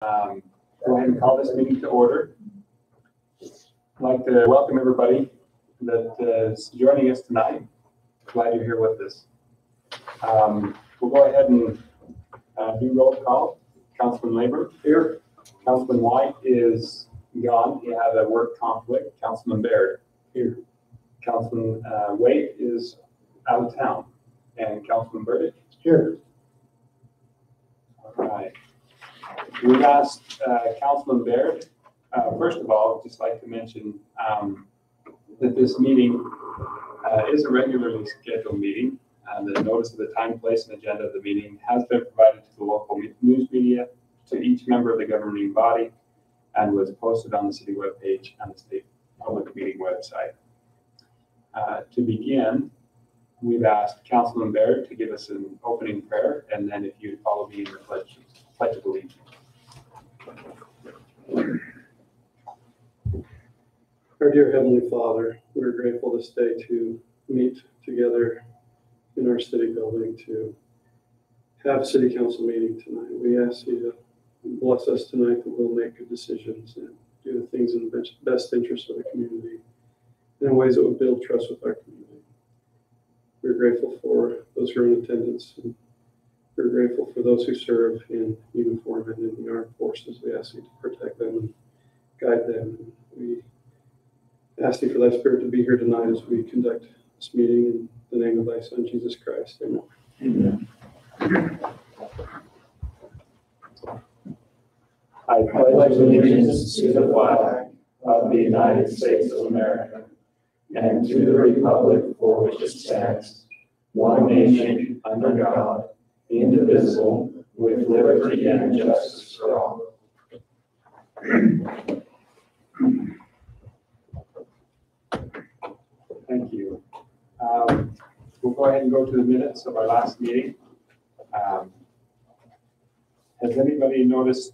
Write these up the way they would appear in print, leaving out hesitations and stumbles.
Go ahead and call this meeting to order. I'd like to welcome everybody that is joining us tonight. Glad you're here with us. We'll go ahead and do roll call. Councilman Labor here. Councilman White is gone. He had a work conflict. Councilman Baird here. Councilman Waite is out of town. And Councilman Burdick here. All right. We've asked Councilman Baird, first of all, just like to mention that this meeting is a regularly scheduled meeting. The notice of the time, place, and agenda of the meeting has been provided to the local news media, to each member of the governing body, and was posted on the city webpage and the state public meeting website. To begin, we've asked Councilman Baird to give us an opening prayer, and then if you'd follow me in the pledge of allegiance. Our dear Heavenly Father, we're grateful this day to meet together in our city building to have city council meeting tonight. We ask you to bless us tonight, that we'll make good decisions and do the things in the best interest of the community in ways that will build trust with our community. We're grateful for those who are in attendance, and we're grateful for those who serve in uniform and in the armed forces. We ask you to protect them and guide them. We ask you for thy spirit to be here tonight as we conduct this meeting in the name of thy Son, Jesus Christ. Amen. Amen. I pledge allegiance to the flag of the United States of America and to the republic for which it stands, one nation under God, indivisible, with liberty and justice for all. Thank you. We'll go ahead and go to the minutes of our last meeting. Has anybody noticed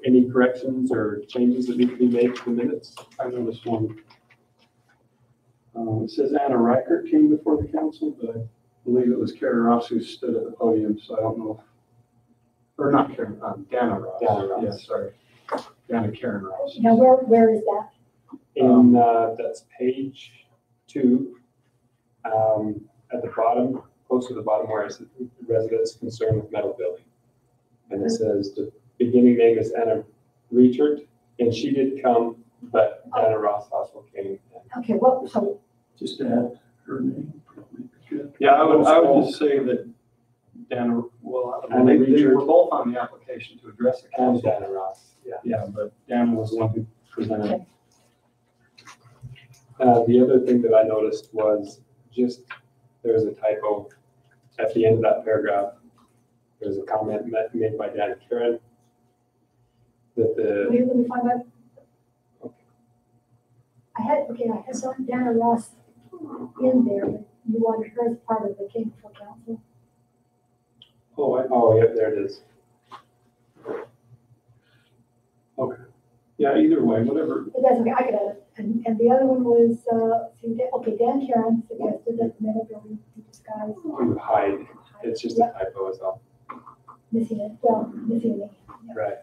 any corrections or changes that need to be made to the minutes? I noticed one. It says Anna Reichert came before the council, but I believe it was Karen Ross who stood at the podium, so I don't know. Or not Karen, Dana Ross. Dana Ross. Yeah, sorry. Karen Ross. Now, where is that? In that's page 2, at the bottom, close to the bottom where it says residents concerned with metal building. And it says the beginning name is Anna Reichert, and she did come, but Dana Ross also came. Okay, well, so Just add her name. Yeah, I would just say that Dana, well, Anna they were Reichert. both on the application to address the And council. Dana Ross, yeah. Yeah, but Dana was the one who presented. Okay. The other thing that I noticed was just there was a typo at the end of that paragraph. There's a comment made by Dan Karen that let me find out. I had some Dana Ross in there, but you wanted her as part of the King for Council. oh, yep, there it is. Okay. Yeah, either way, whatever. But that's okay, I could add it. And the other one was, Dan Karen suggested that the metal building be disguised. To hide. It's just a typo as well. Missing it, missing it. Yeah. Right.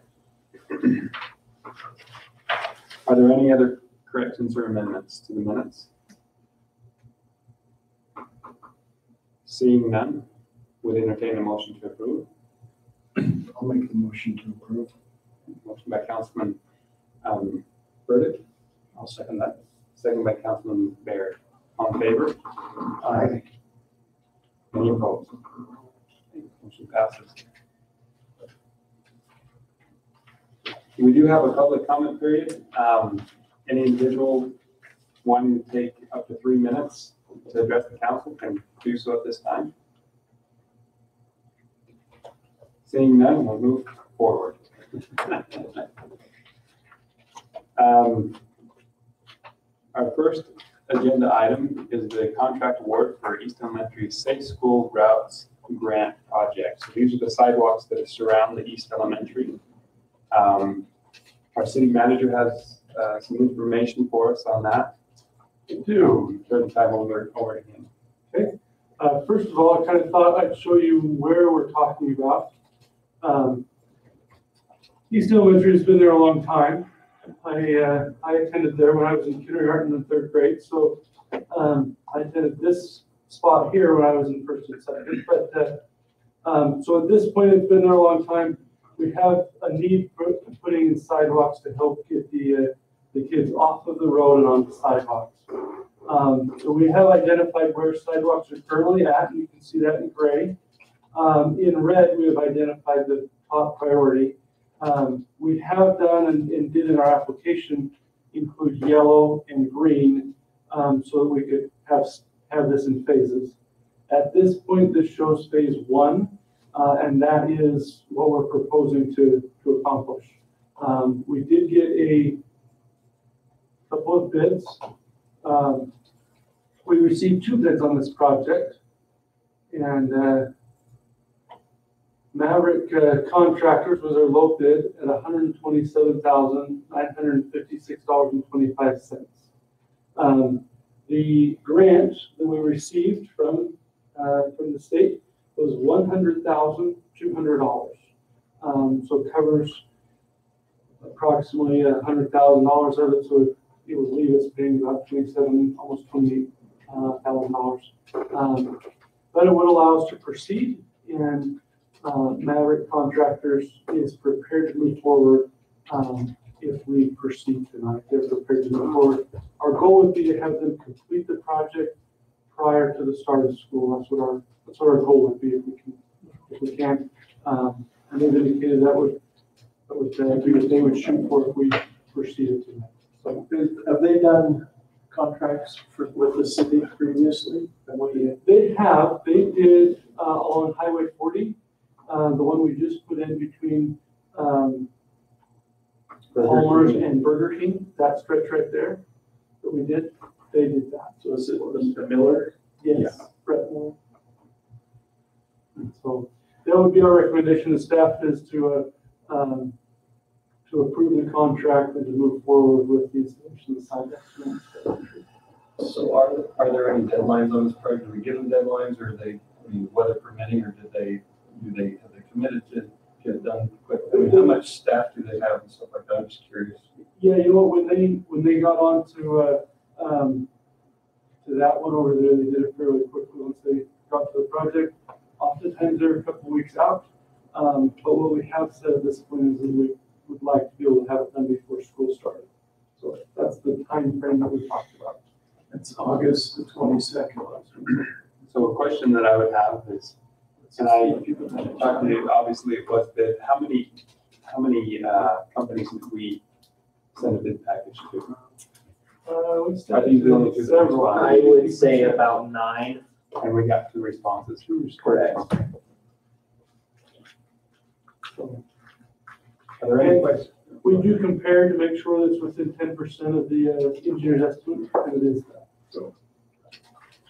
Are there any other corrections or amendments to the minutes? Seeing none, would entertain a motion to approve. I'll make the motion to approve. Motion by Councilman Burdick. I'll second that. Second by Councilman Baird. All in favor? Aye. Any opposed? Motion passes. We do have a public comment period. Any individual wanting to take up to 3 minutes to address the council can do so at this time. Seeing none, we'll move forward. Our first agenda item is the contract award for East Elementary Safe School Routes Grant Project. So these are the sidewalks that surround the East Elementary. Our city manager has some information for us on that. Turn the time over to him. Okay. First of all, I kind of thought I'd show you where we're talking about. East Elementary has been there a long time. I attended there when I was in kindergarten and third grade, so I attended this spot here when I was in first and second. But so at this point, it's been there a long time. We have a need for putting in sidewalks to help get the kids off of the road and onto sidewalks. So we have identified where sidewalks are currently at, and you can see that in gray. In red, we have identified the top priority. We have done and did in our application include yellow and green so that we could have this in phases. At this point, this shows phase 1, and that is what we're proposing to accomplish. We did get a couple of bids. We received 2 bids on this project, and Maverick Contractors was our low bid at $127,956.25. The grant that we received from the state was $100,200. So it covers approximately $100,000 of it. So it would leave us paying about almost $28,000. But it would allow us to proceed, and Maverick Contractors is prepared to move forward if we proceed tonight. They're prepared to move forward. Our goal would be to have them complete the project prior to the start of school. That's what our goal would be if we can. And they've indicated that would be what they would shoot for if we proceeded tonight. So have they done contracts with the city previously? They have. They did on Highway 40, the one we just put in between Palmer's and Burger King, that stretch right there that we did. They did that. So is it the Miller? Yes. Yeah. Brett Miller. And so that would be our recommendation to staff, is to approve the contract and to move forward with the installation of the sidewalks. So are there any deadlines on this project? Do we give them deadlines, or are they, weather permitting, or have they committed to get it done quickly? How much staff do they have and stuff like that? I'm just curious. Yeah, you know, when they got on to that one over there, they did it fairly quickly once they got to the project. Oftentimes they're a couple weeks out, but what we have said at this point is that we would like to be able to have it done before school started. So that's the time frame that we talked about. It's August the 22nd. So a question that I would have is, and I talked to you, obviously it was bid, how many companies did we send a bid package to? I think we only did several. I would say about 9. And we got 2 responses. Correct. So, are there any questions? We do compare to make sure that it's within 10% of the engineer's estimate, and it is that. So,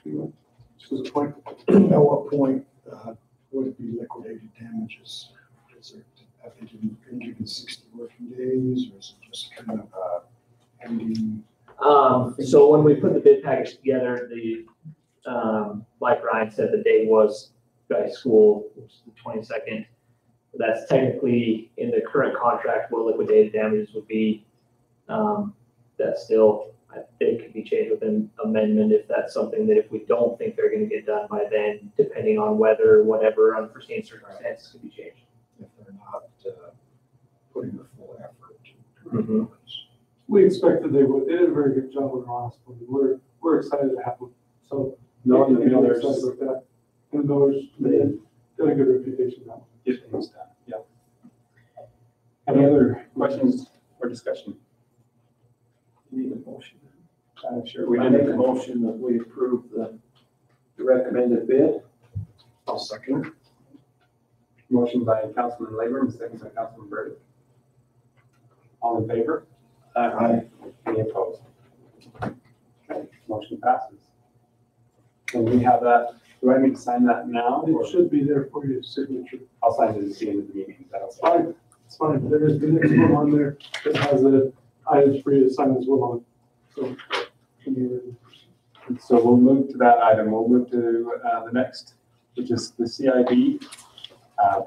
this is a point. At what point would it be liquidated damages? Is it, have they been given 60 working days, or is it just kind of ending? So when we put the bid package together, like Ryan said, the day was by school, which is the 22nd. That's technically in the current contract what liquidated damages would be. That still, I think, could be changed with an amendment if that's something that if we don't think they're going to get done by then, depending on weather, whatever unforeseen circumstances could be changed. If they're not putting the full effort. Mm-hmm. We expect that they would. They did a very good job with the last one. We're excited to have them. So No, the we're Millers, excited about that. And the Millers, they got a good reputation now. get things done, yeah. Any other questions or discussion? You need a motion. Sure. We make a motion that we approve the recommended bid. I'll second. Motion by Councilman Leyburn, second by Councilman Burdick. All in favor? Aye. Any opposed? Okay, motion passes. And we have that, do I need to sign that now? Or It should be there for your signature. I'll sign it at the end of the meeting. That's It's fine. It's fine. There is the next one on there that has the items for you to sign as well on. So, So we'll move to that item. We'll move to the next, which is the CIB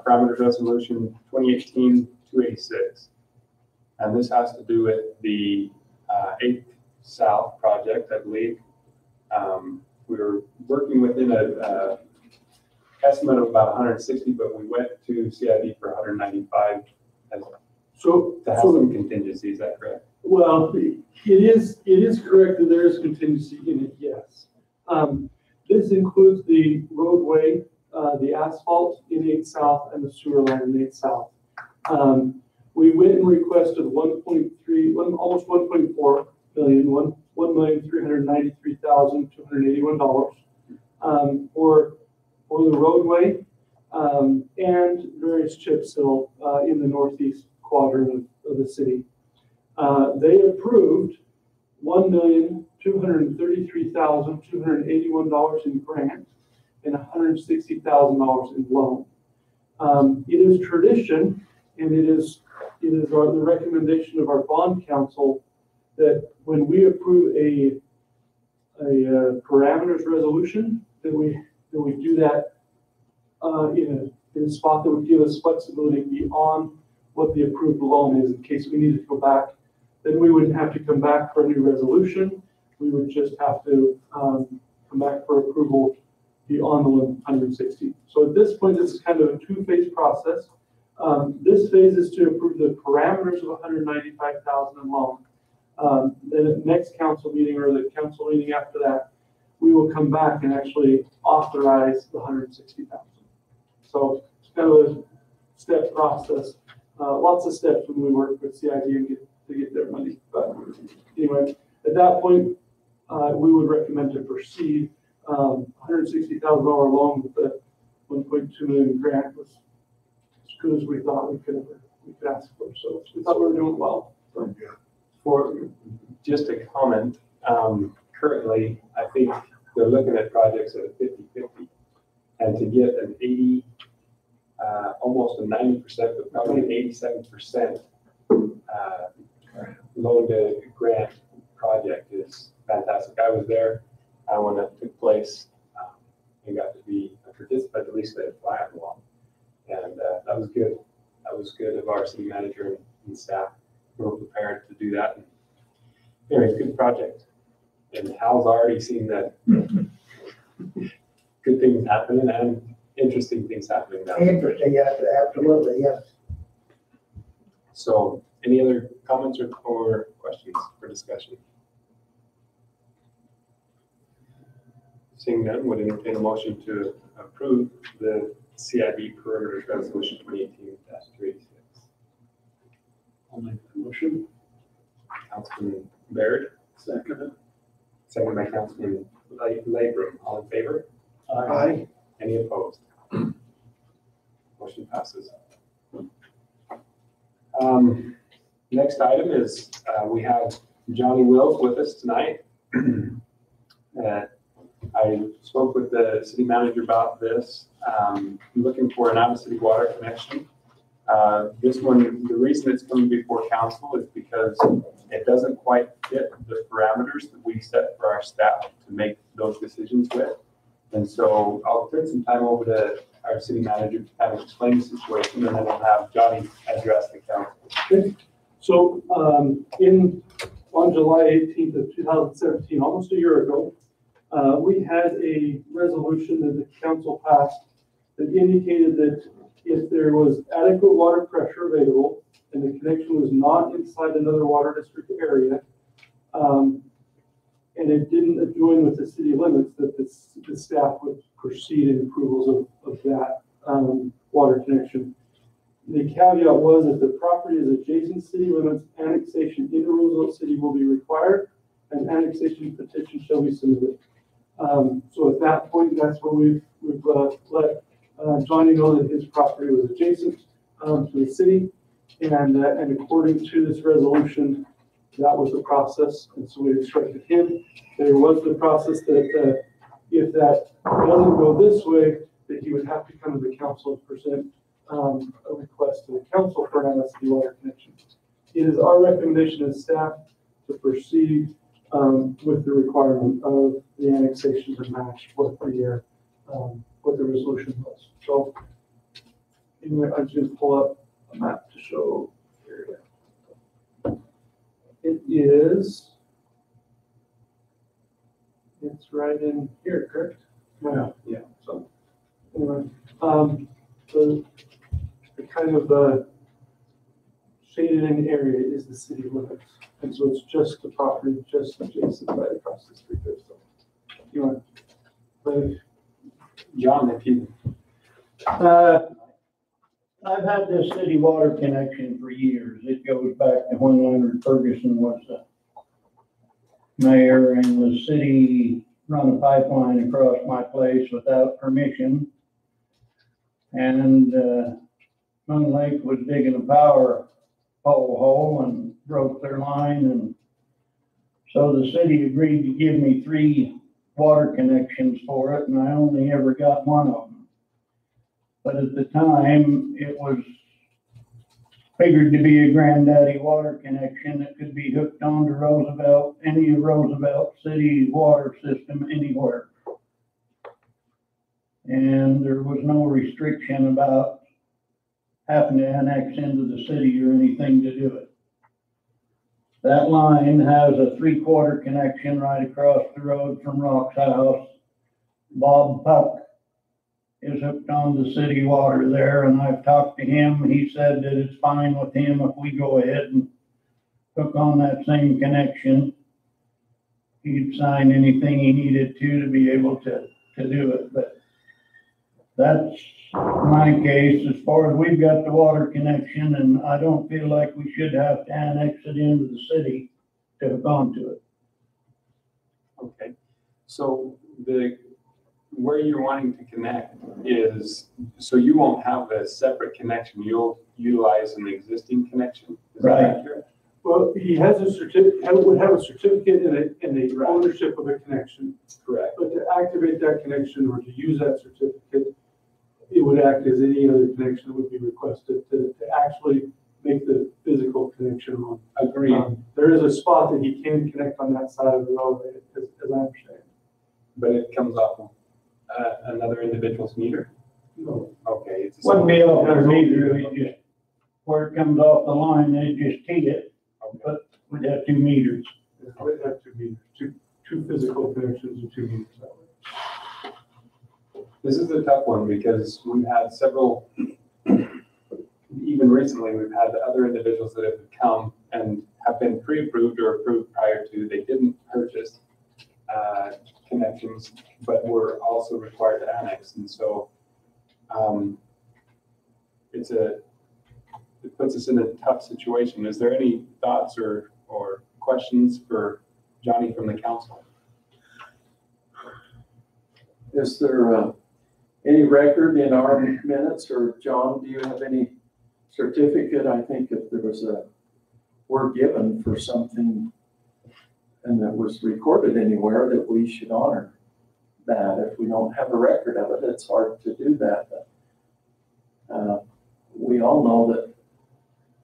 parameters resolution 2018-280. 286. And this has to do with the 8th South project, I believe. We were working within a estimate of about 160, but we went to CID for 195 So, to have some contingency. Is that correct? well, it is correct that there is contingency in it, yes. This includes the roadway, the asphalt in 8 South and the sewer line in 8 South. We went and requested almost 1.4 million, $1,393,281 for the roadway and various chip seal in the northeast quadrant of the city. They approved $1,233,281 in grant and $160,000 in loan. It is tradition, and it is the recommendation of our bond council that when we approve a parameters resolution, that we do that in a spot that would give us flexibility beyond what the approved loan is in case we need to go back. Then we wouldn't have to come back for a new resolution. We would just have to come back for approval beyond the 160. So at this point, this is kind of a two-phase process. This phase is to approve the parameters of 195,000 in loan. Then at the next council meeting or the council meeting after that, we will come back and actually authorize the 160,000. So it's kind of a step process. Lots of steps when we work with CID and get their money. But anyway, at that point, we would recommend to proceed. $160,000 loan with the 1.2 million grant was as good as we thought we could ask for. So we thought we were doing well. So, For just a comment, currently, I think they're looking at projects at a 50-50. And to get an 80, almost a 90%, but probably an 87% loan to grant project is fantastic. I was there when that took place and got to be a participant, at least at a fly on the wall. And that was good. That was good of our city manager and staff. We were prepared to do that. And anyway, good project. And Hal's already seen that good things happening and interesting things happening now. Interesting, yes, absolutely, yes. So any other comments or questions for discussion? Seeing none, would entertain a motion to approve the CIB Perimeters Resolution 2018-286. I'll make the motion. Councilman Baird, Second. second by Councilman Labrum. All in favor? Aye. Any opposed? Motion passes. Next item is we have Johnny Wills with us tonight. I spoke with the city manager about this. Looking for an out-of-city water connection. This one, the reason it's coming before council is because it doesn't quite fit the parameters that we set for our staff to make those decisions with. And so I'll turn some time over to our city manager to kind of explain the situation, and then I'll have Johnny address the council. okay. So on July 18th of 2017, almost a year ago, we had a resolution that the council passed that indicated that if there was adequate water pressure available and the connection was not inside another water district area, and it didn't adjoin with the city limits, that the staff would proceed in approvals of that water connection. The caveat was that the property is adjacent city limits, annexation into Roosevelt City will be required, and annexation petition shall be submitted. So at that point, that's when we've let Johnny know that his property was adjacent to the city, and according to this resolution, that was the process. And so we instructed him. There was the process that if that doesn't go this way, that he would have to come to the council and present a request to the council for an out-of-city water connection. It is our recommendation as staff to proceed with the requirement of the annexation to match what the resolution was. So anyway, I'm just going to pull up a map to show it's right in here, correct? Yeah. So, anyway, the kind of shaded in area is the city limits. And so it's just the property just adjacent right across the street there. So you want, but John, if you, I've had this city water connection for years. It goes back to when Leonard Ferguson was the mayor, and the city run a pipeline across my place without permission. And Moon Lake was digging a power pole hole and broke their line, and so the city agreed to give me 3 water connections for it, and I only ever got one of them. But at the time, it was figured to be a granddaddy water connection that could be hooked onto Roosevelt, any of Roosevelt City water system anywhere. And there was no restriction about having to annex into the city or anything to do it. That line has a 3/4 connection right across the road from Rock's house. Bob Puck is hooked on the city water there, and I've talked to him. He said that it's fine with him if we go ahead and hook on that same connection. He'd sign anything he needed to be able to do it, but that's my case. As far as we've got the water connection, and I don't feel like we should have to annex it into the city to hook onto it. okay. So where you're wanting to connect is, so you won't have a separate connection. You'll utilize an existing connection. Is that Right. accurate? well, he has a certificate, would have a certificate in the ownership of a connection. Correct. But to activate that connection or to use that certificate, it would act as any other connection that would be requested to actually make the physical connection on. Agreed. There is a spot that he can connect on that side of the road, as I understand. But it comes off of another individual's meter? No. Okay. It's Wouldn't be off their meter, we just, where it comes off the line, they just tee it, but we'd have 2 meters. It would have to be two physical connections or 2 meters that way. This is a tough one because we've had several, even recently, we've had other individuals that have come and have been pre-approved or approved prior to, they didn't purchase connections, but were also required to annex. And so it puts us in a tough situation. Is there any thoughts or questions for Johnny from the council? Is there any record in our minutes, or John, do you have any certificate? I think if there was word given for something and that was recorded anywhere, that we should honor that. If we don't have a record of it, it's hard to do that. But, we all know that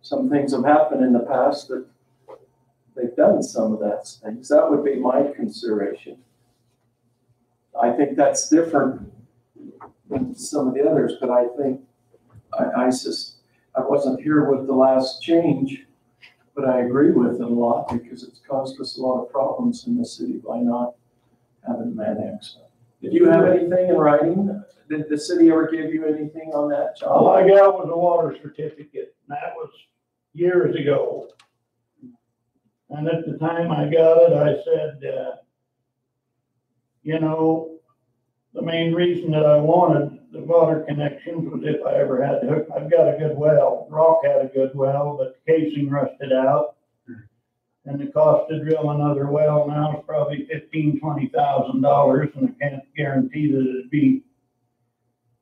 some things have happened in the past that they've done some of that things. That would be my consideration. I think that's different than some of the others, but I think I wasn't here with the last change, but I agree with it a lot because it's caused us a lot of problems in the city by not having them annexed. Did you have anything in writing? Did the city ever give you anything on that, John? All I got was a water certificate, and that was years ago. And at the time I got it, I said, you know, the main reason that I wanted the water connections was if I ever had to hook, I've got a good well. Rock had a good well, but the casing rusted out. And the cost to drill another well now is probably $15,000-$20,000, and I can't guarantee that it'd be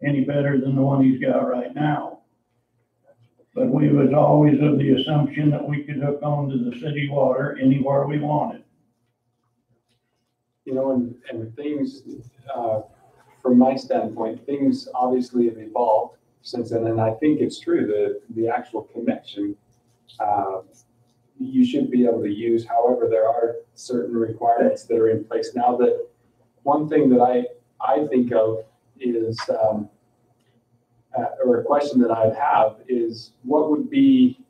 any better than the one he's got right now. But we was always of the assumption that we could hook onto the city water anywhere we wanted. You know, and things, from my standpoint, things obviously have evolved since then, and I think it's true that the actual connection, you should be able to use. However, there are certain requirements that are in place now. That one thing that I think of is, or a question that I'd have is, what would be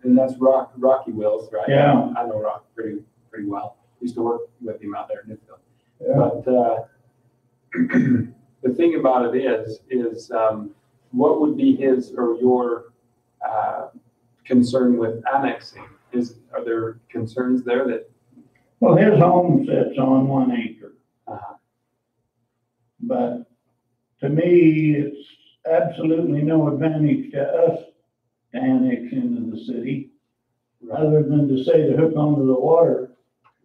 And that's Rocky Wills, right? Yeah. I know Rock pretty well. Used to work with him out there in Newfield. Yeah. But the thing about it is what would be his or your concern with annexing? Are there concerns there that? Well, his home sits on 1 acre. Uh-huh. But to me, it's absolutely no advantage to us to annex into the city, other than to say to hook onto the water.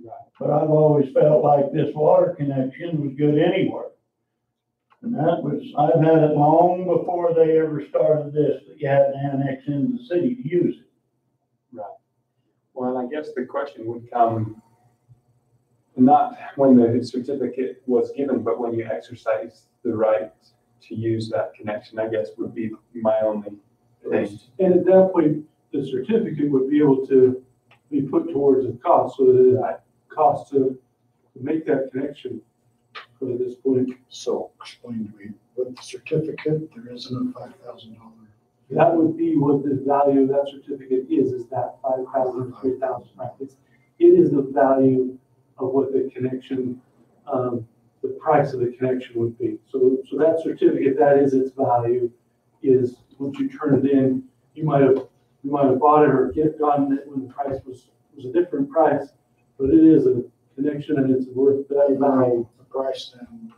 Right. But I've always felt like this water connection was good anywhere. And I've had it long before they ever started this, that you had to annex into the city to use it. Right. Well, I guess the question would come not when the certificate was given, but when you exercise the right to use that connection, I guess would be my only thing. And at that point, the certificate would be able to be put towards a cost, so that it costs to make that connection. But at this point, So explain to me, with the certificate, there isn't a $5,000. that would be what the value of that certificate is that 5,000, 3,000, right? It is the value of what the connection, the price of the connection would be. So that certificate, that is its value, is once you turn it in, you might have bought it or gotten it when the price was a different price, but it is a connection and it's worth that value. The price then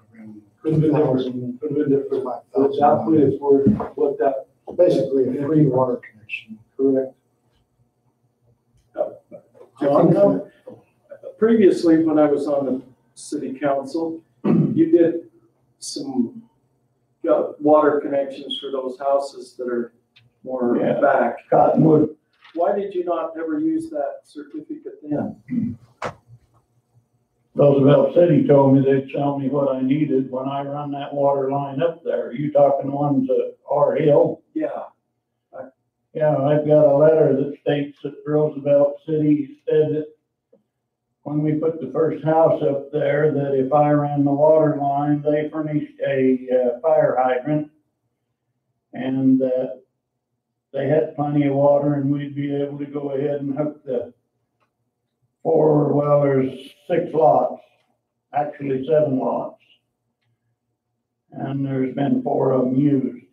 Could have been different, could have been different. But at that point, it's worth what that. basically a free water connection. Correct. John, previously, when I was on the city council, you did some water connections for those houses that are more Yeah. back. Cottonwood. Why did you not ever use that certificate then? Roosevelt City told me they'd sell me what I needed when I run that water line up there. Are you talking ones at our hill? Yeah, Yeah, I've got a letter that states that Roosevelt City said that when we put the first house up there, that if I ran the water line, they furnished a fire hydrant, and that they had plenty of water and we'd be able to go ahead and hook the there's 6 lots, actually 7 lots. And there's been 4 of them used.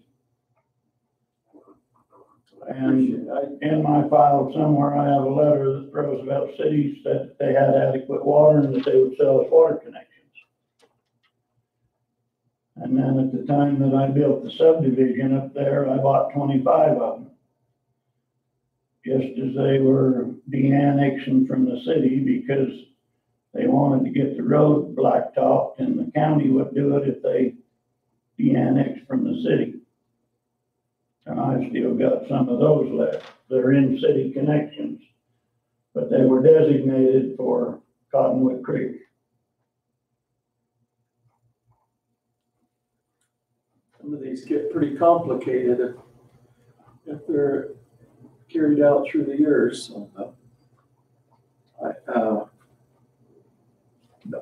And in my file somewhere, I have a letter that Roosevelt City said that they had adequate water and that they would sell us water connections. And then at the time that I built the subdivision up there, I bought 25 of them. Just as they were de-annexing from the city because they wanted to get the road blacktopped, and the county would do it if they de-annexed from the city. And I still got some of those left. They're in city connections, but they were designated for Cottonwood Creek. some of these get pretty complicated if they're carried out through the years. So,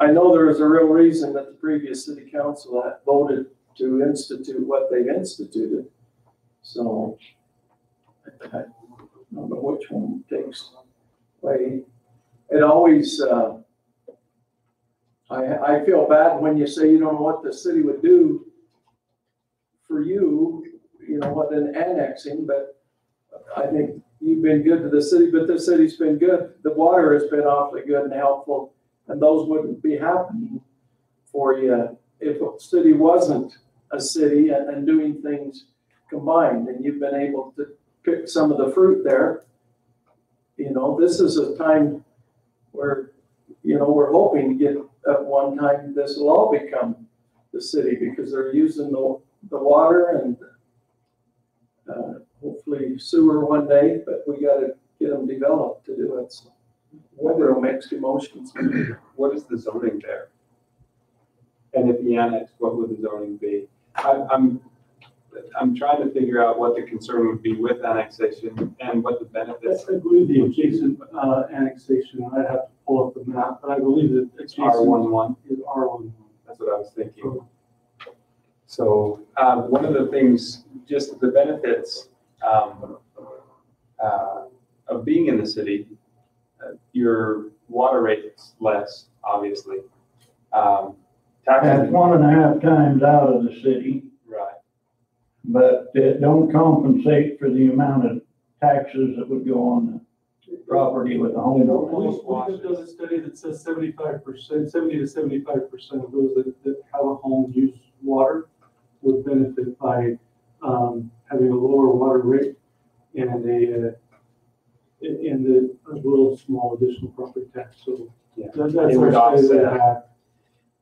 I know there was a real reason that the previous city council had voted to institute what they've instituted. So I don't know which one takes way. It always, I feel bad when you say you don't know what the city would do for you, you know, what an annexing, but I think you've been good to the city, but the city's been good. The water has been awfully good and helpful, and those wouldn't be happening for you if a city wasn't a city and doing things combined, and you've been able to pick some of the fruit there. You know, this is a time where, you know, we're hoping to get at one time this will all become the city because they're using the water and hopefully sewer one day, but we got to get them developed to do it. So weather will mixed emotions. What is the zoning there? And if the annex, what would the zoning be? I'm trying to figure out what the concern would be with annexation and what the benefits. I believe the adjacent annexation, I'd have to pull up the map, but I believe that It's R11. is R11. That's what I was thinking. So one of the things, just the benefits of being in the city, your water rate's less, obviously. That's Taxes, 1.5 times out of the city, right, but it don't compensate for the amount of taxes that would go on the property with the home. We just done a study that says 75%, 70 to 75% of those that have a home use water would benefit by having a lower water rate and a little small additional property tax. So yeah. that's It would our study that I offset. have.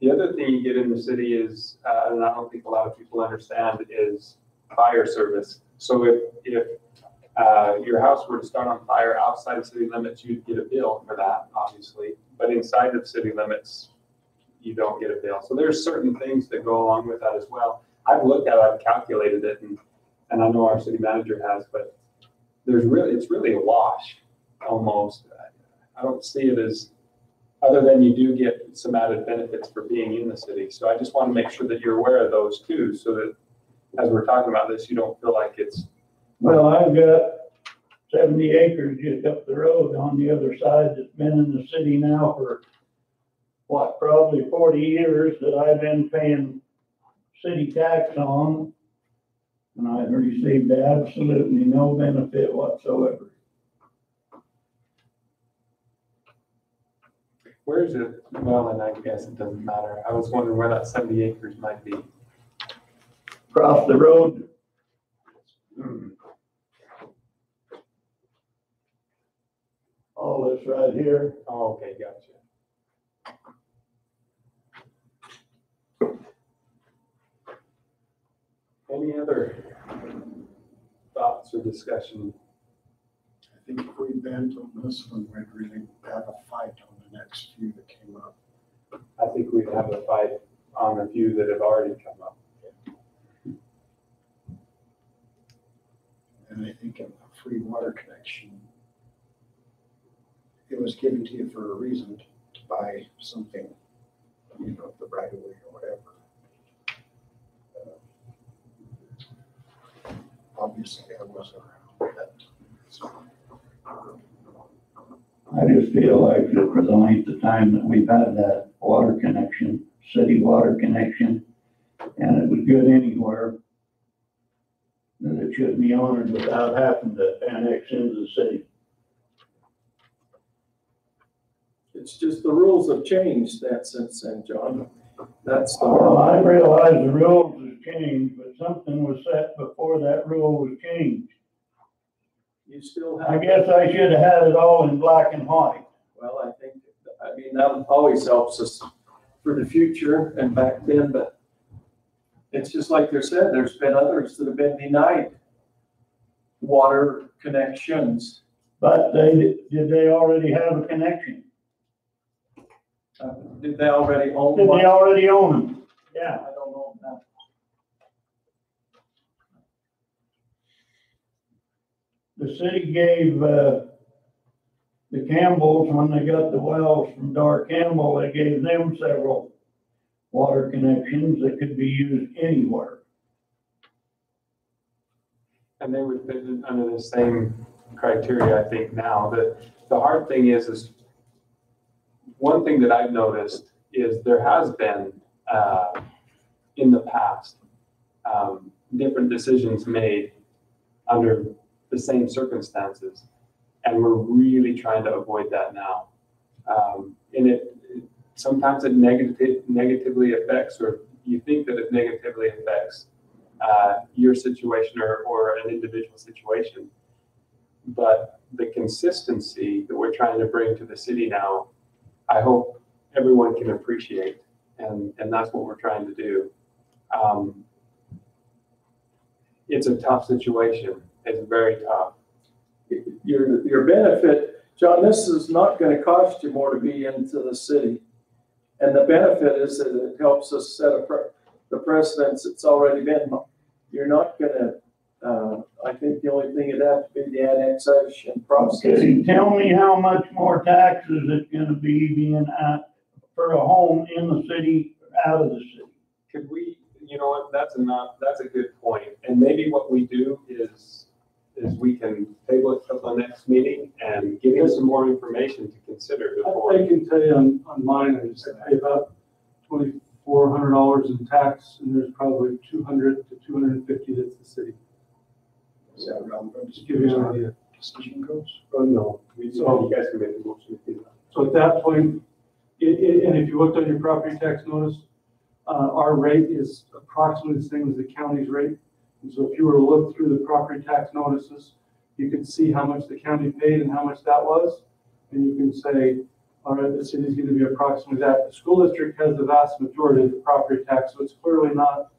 The other thing you get in the city is, and I don't think a lot of people understand, is fire service. So if your house were to start on fire outside of city limits, you'd get a bill for that, obviously. But inside of city limits, you don't get a bill. So there's certain things that go along with that as well. I've looked at it, I've calculated it, and I know our city manager has, but it's really a wash, almost. I don't see it as, other than you do get some added benefits for being in the city. So I just want to make sure that you're aware of those too, so that as we're talking about this, you don't feel like it's. Well, I've got 70 acres just up the road on the other side that's been in the city now for, what, probably 40 years that I've been paying city tax on. And I've received absolutely no benefit whatsoever. Where is it? Well, and I guess it doesn't matter. I was wondering where that 70 acres might be. Across the road, all this right here. Oh, okay, gotcha. Any other thoughts or discussion? I think if we bent on this one, we'd really have a fight on the next few that came up. I think we'd have a fight on a few that have already come up. And I think a free water connection, it was given to you for a reason to buy something, you know, the right of way or whatever. Obviously, I wasn't around that. So, I just feel like that for the length of time that we've had that water connection, city water connection, and it was good anywhere, that it should be honored without having to annex into the city. It's just the rules have changed that since then, John. That's the. Well, I realize the rules have changed, but something was set before that rule was changed. You still have. I guess I should have had it all in black and white. Well, I mean, that always helps us for the future and back then, but it's just like they said, there's been others that have been denied water connections. But did they already have a connection? Did they already own Did one? they already own them? Yeah. I don't know now. The city gave, the Campbells, when they got the wells from Dar Campbell, they gave them several water connections that could be used anywhere. And they would fit under the same criteria, I think, now. The hard thing is one thing that I've noticed is there has been, in the past, different decisions made under the same circumstances. And we're really trying to avoid that now. And sometimes it negatively affects, or you think that it negatively affects your situation or an individual situation. But the consistency that we're trying to bring to the city now, I hope everyone can appreciate, and that's what we're trying to do. It's a tough situation. It's very tough. Your benefit, John, this is not going to cost you more to be into the city. And the benefit is that it helps us set the precedents that's already been. You're not going to, I think the only thing it'd have to be the annexation process. Okay, tell me how much more taxes it's gonna be being for a home in the city, out of the city. Could we, you know what, that's a good point. And maybe what we do is we can table it till the next meeting and give you some more information to consider before. I can tell you on mine, I just pay about $2,400 in tax, and there's probably 200 to 250 that's the city. Is that relevant? Just give you an idea. Decision goes? Oh, no, you guys can make the motion. So at that point, and if you looked on your property tax notice, our rate is approximately the same as the county's rate. And so if you were to look through the property tax notices, you can see how much the county paid and how much that was. And you can say, all right, the city's going to be approximately that. The school district has the vast majority of the property tax, so it's clearly not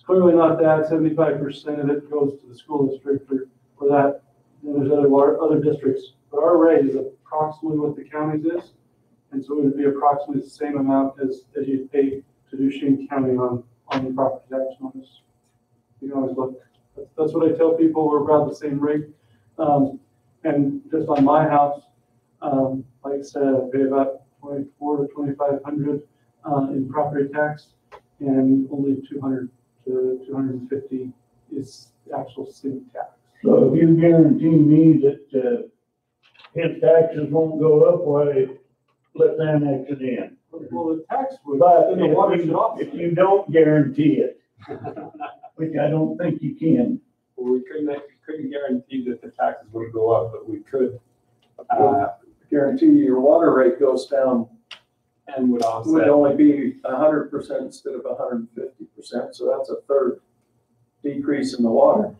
that. 75% of it goes to the school district or that. And there's other districts, but our rate is approximately what the county's is. And so it would be approximately the same amount as you'd pay to do Sheen County on the property tax notice. You can always look. That's what I tell people. We're about the same rate. And just on my house, like I said, I pay about $2,400 to $2,500 in property tax, and only 200 to 250 is actual city tax. So if you guarantee me that, his taxes won't go up, why, let's annex it in. Well, the tax would, But then the water should offset. if you don't guarantee it, which I don't think you can. Well, we couldn't guarantee that the taxes would go up, but we could, Guarantee your water rate goes down, and would would offset. only be 100% instead of 150%, so that's a third decrease in the water.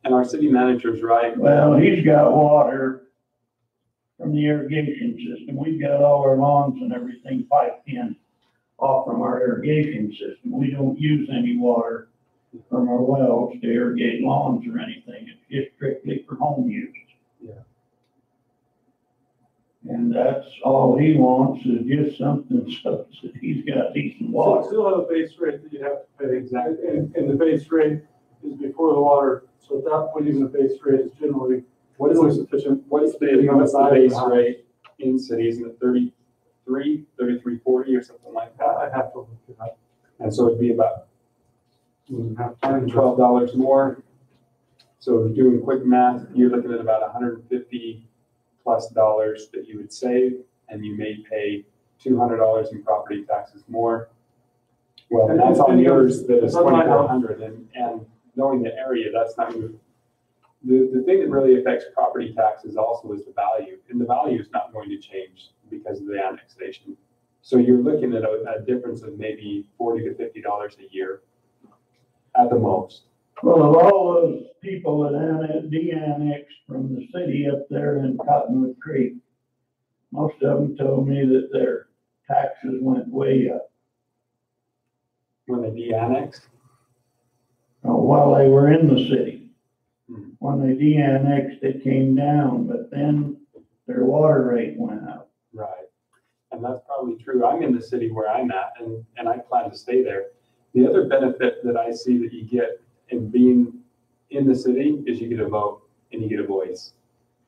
And our city manager's right. Well, he's got water from the irrigation system. We've got all our lawns and everything piped in off from our irrigation system. We don't use any water from our wells to irrigate lawns or anything. It's just strictly for home use. Yeah. And that's all he wants is just something so that he's got decent So water. still have a base rate that you have to pay. Exactly. And the base rate is before the water. So at that point, even the base rate is generally sufficient. What's the base rate in cities? Isn't it 33.40 or something like that? I have to look it up. And so it'd be about $12. $12 more. So doing quick math, you're looking at about $150+ that you would save, and you may pay $200 in property taxes more. Well, and that's on yours that is $2,400, and knowing the area, that's not good. The thing that really affects property taxes also is the value, and the value is not going to change because of the annexation. So you're looking at a difference of maybe $40 to $50 a year at the most. Well, of all those people that de-annexed from the city up there in Cottonwood Creek, most of them told me that their taxes went way up. When they de-annexed? While they were in the city. Hmm. When they de-annexed, it came down, but then their water rate went up. Right. And that's probably true. I'm in the city where I'm at, and I plan to stay there. The other benefit that I see that you get in being in the city is you get a vote and you get a voice.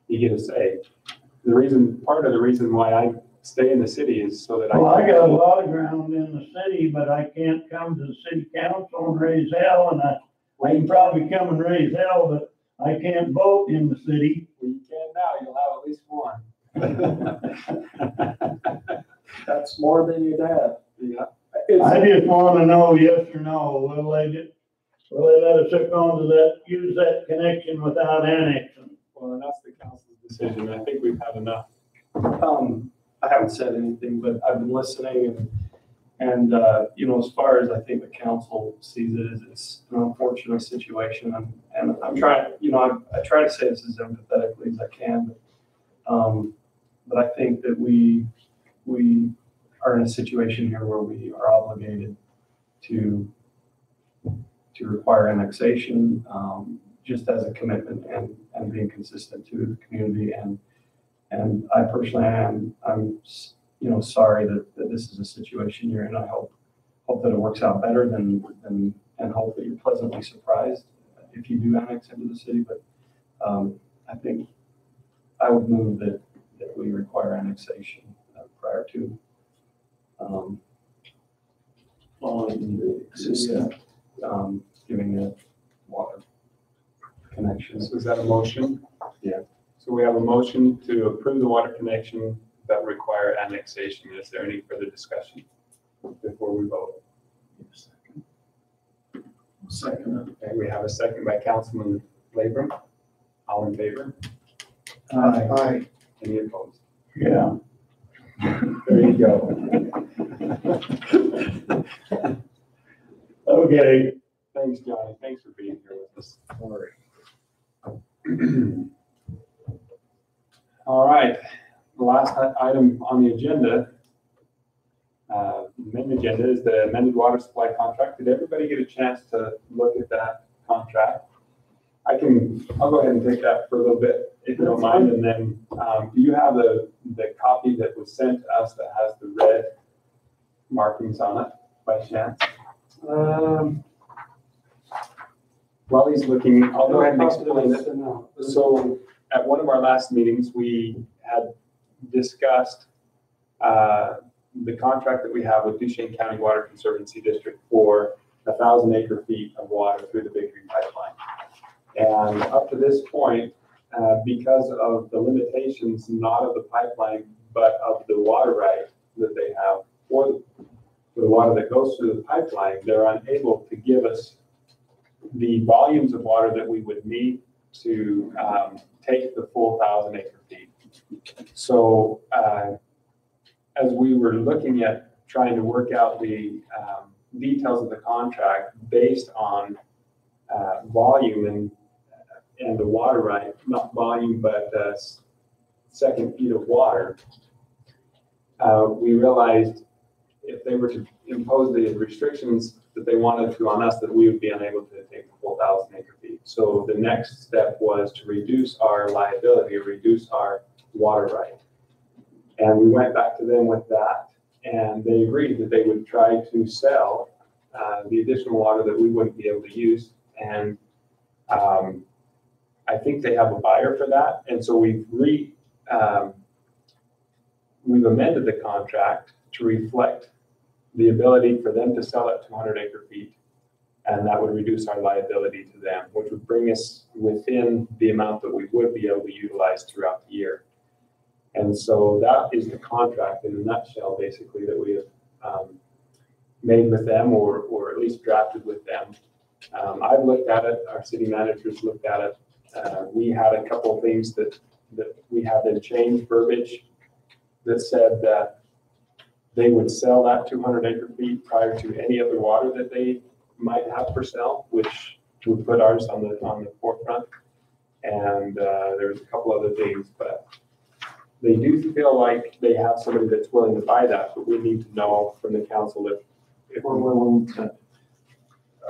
You get a say. Part of the reason why I stay in the city is so that Well, I got a lot of ground in the city, but I can't come to the city council and raise hell, and I can probably come and raise hell, but I can't vote in the city. Well, you can now. You'll have at least one. That's more than you'd have. Yeah. I just want to know yes or no. Will they let us hook onto that, use that connection without annexing? Well, and that's the council's decision. I think we've had enough. I haven't said anything, but I've been listening and as far as I think the council sees it, it's an unfortunate situation. And I'm trying, I try to say this as empathetically as I can, but I think that we are in a situation here where we are obligated to require annexation, just as a commitment and being consistent to the community. And I personally I'm sorry that this is a situation you're in. I hope that it works out better and hope that you're pleasantly surprised if you do annex into the city. But I think I would move that we require annexation prior to following the existing giving it water connections. So is that a motion? Yeah. So we have a motion to approve the water connection that require annexation. Is there any further discussion before we vote? Second. Okay, we have a second by Councilman Labrum. All in favor? Aye. Any opposed? Yeah. There you go. Okay. Thanks, Johnny. Thanks for being here with us. All right, the last item on the agenda, main agenda is the amended water supply contract. Did everybody get a chance to look at that contract? I'll go ahead and take that for a little bit, if you don't mind, and then, do you have the copy that was sent to us that has the red markings on it by chance? While he's looking, I'll go ahead and explain it. So at one of our last meetings, we had discussed the contract that we have with Duchesne County Water Conservancy District for 1,000 acre-feet of water through the Big Green Pipeline. And up to this point, because of the limitations, not of the pipeline, but of the water right that they have for the water that goes through the pipeline, they're unable to give us the volumes of water that we would need to take the full 1,000 acre-feet. So as we were looking at trying to work out the details of the contract based on volume and the water right, not volume, but second feet of water, we realized if they were to impose the restrictions that they wanted to on us, that we would be unable to take the full 1,000 acre-feet. So the next step was to reduce our liability, reduce our water right. And we went back to them with that, and they agreed that they would try to sell the additional water that we wouldn't be able to use. And I think they have a buyer for that. And so we've amended the contract to reflect the ability for them to sell at 200 acre-feet, and that would reduce our liability to them, which would bring us within the amount that we would be able to utilize throughout the year. And so that is the contract in a nutshell, basically, that we have made with them, or at least drafted with them. I've looked at it, our city managers looked at it. We had a couple of things that we had them change verbiage that said that they would sell that 200 acre-feet prior to any other water that they might have for sale, which would put ours on the forefront. And there's a couple other things, but they do feel like they have somebody that's willing to buy that, but we need to know from the council if We're willing to.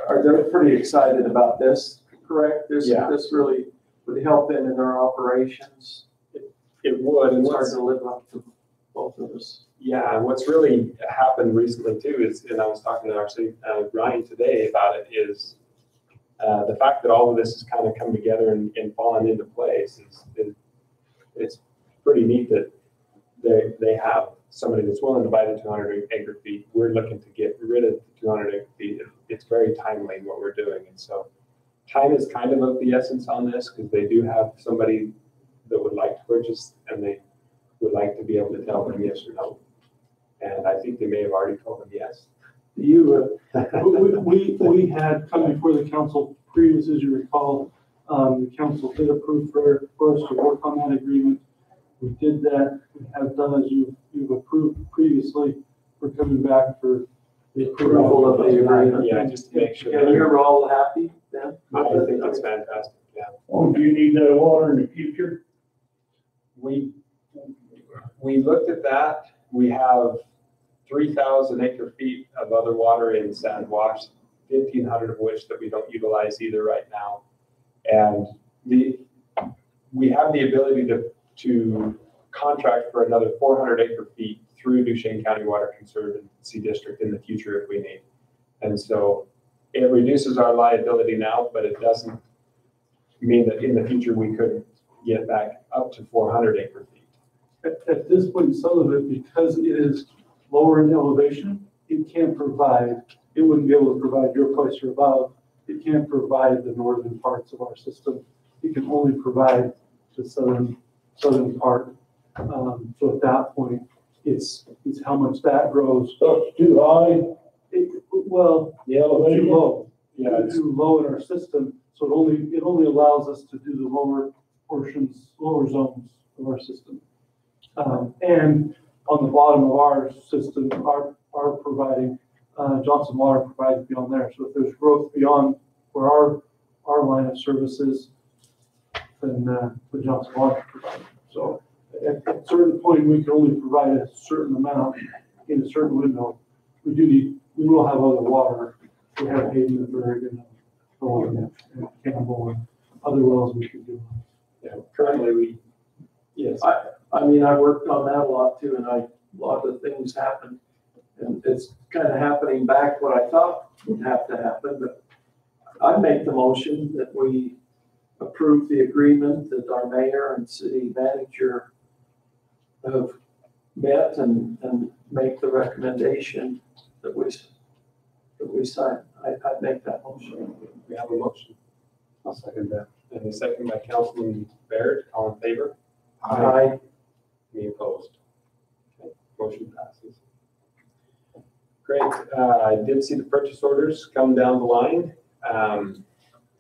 Are they pretty excited about this, correct? This really would help them in their operations. it would. And It's hard to live up to both of us. Yeah, and what's really happened recently too is, and I was talking to our city, Ryan today about it, is the fact that all of this has kind of come together and fallen into place it's pretty neat that they have somebody that's willing to buy the 200 acre feet. We're looking to get rid of the 200 acre feet. It's very timely in what we're doing. And so time is kind of the essence on this, because they do have somebody that would like to purchase, and they would like to be able to tell them yes or no. And I think they may have already told them yes. You, we had come before the council previous, as you recall, the council did approve for us to work on that agreement. We did that. We have done as you've approved previously. We're coming back for the approval of the agreement. Yeah, just to make sure. Yeah, you're all happy then? I think that's fantastic. Yeah. Oh, do you need that water in the future? We looked at that. We have 3,000 acre feet of other water in Sand Wash, 1,500 of which that we don't utilize either right now. And we have the ability to contract for another 400 acre feet through Duchesne County Water Conservancy District in the future if we need. And so it reduces our liability now, but it doesn't mean that in the future we couldn't get back up to 400 acre feet. At this point, some of it, because it is lower in elevation, it wouldn't be able to provide your place or above. It can't provide the northern parts of our system. It can only provide the southern southern part. So at that point, it's how much that grows. So it's too high, Well, the too elevation. low. Yeah, it's, Too low in our system, so it only allows us to do the lower portions, lower zones of our system. And on the bottom of our system, our providing, Johnson Water provides beyond there. So if there's growth beyond where our line of service is, then the Johnson Water provides. So at a certain point, we can only provide a certain amount in a certain window. We will have other water. We have Haydenburg and Campbell and other wells we could do. yeah, currently yes. I mean, I worked on that a lot too, and a lot of things happened. And it's kind of happening back what I thought would have to happen, but I'd make the motion that we approve the agreement that our mayor and city manager have met and make the recommendation that we sign. I'd make that motion. We have a motion. I'll second that. And a second by Councilman Baird. All in favor? Aye. Any opposed? Okay, motion passes. Great. I did see the purchase orders come down the line. Are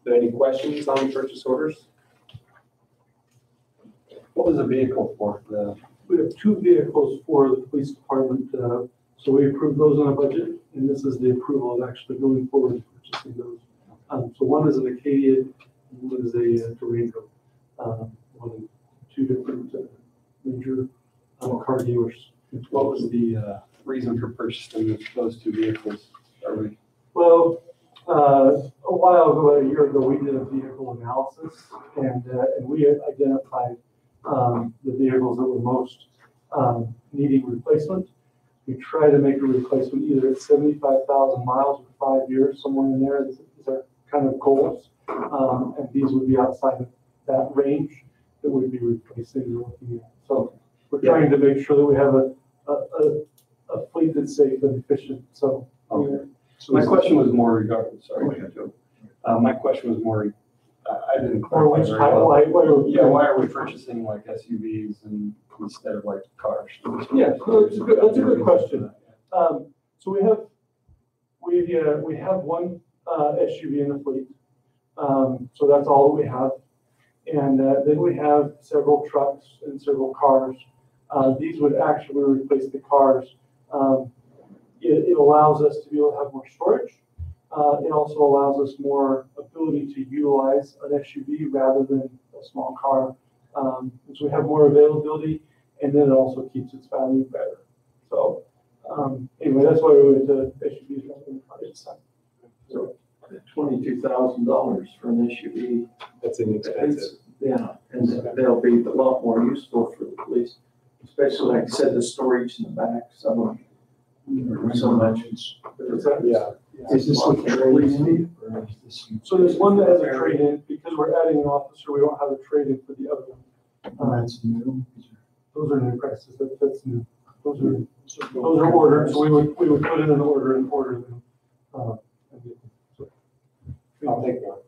there any questions on the purchase orders? What was the vehicle for? We have 2 vehicles for the police department, so we approved those on a budget, and this is the approval of actually going forward and purchasing those. So one is an Acadia, and one is a Durango. One of 2 different major car dealers. What was the reason for purchasing those 2 vehicles? Well, a while ago, a year ago, we did a vehicle analysis, and we identified the vehicles that were most needing replacement. We try to make a replacement either at 75,000 miles or 5 years, somewhere in there. These are kind of goals, and these would be outside of that range that we'd be replacing or looking at. So we're trying to make sure that we have a fleet that's safe and efficient. So. Okay. So my question was more regarding, sorry, Joe. My question was more, I didn't clarify very well. Yeah, why are we purchasing like SUVs instead of like cars? Yeah, so that's a good question. So we have one SUV in the fleet. So that's all that we have. And then we have several trucks and several cars. These would actually replace the cars. It allows us to be able to have more storage. It also allows us more ability to utilize an SUV rather than a small car. So we have more availability, and then it also keeps its value better. So anyway, that's why we went to SUVs rather than cars. So $22,000 for an SUV. That's inexpensive. Yeah, and they'll be a lot more useful for the police, especially like I said, the storage in the back. So much. Yeah. Is this with the trade-in, or is this? So there's one that has a trade-in. Because we're adding an officer, we don't have a trade-in for the other one. That's new? Those are new prices. That's new. Those are ordered. So we would put in an order and order them. I'll take one.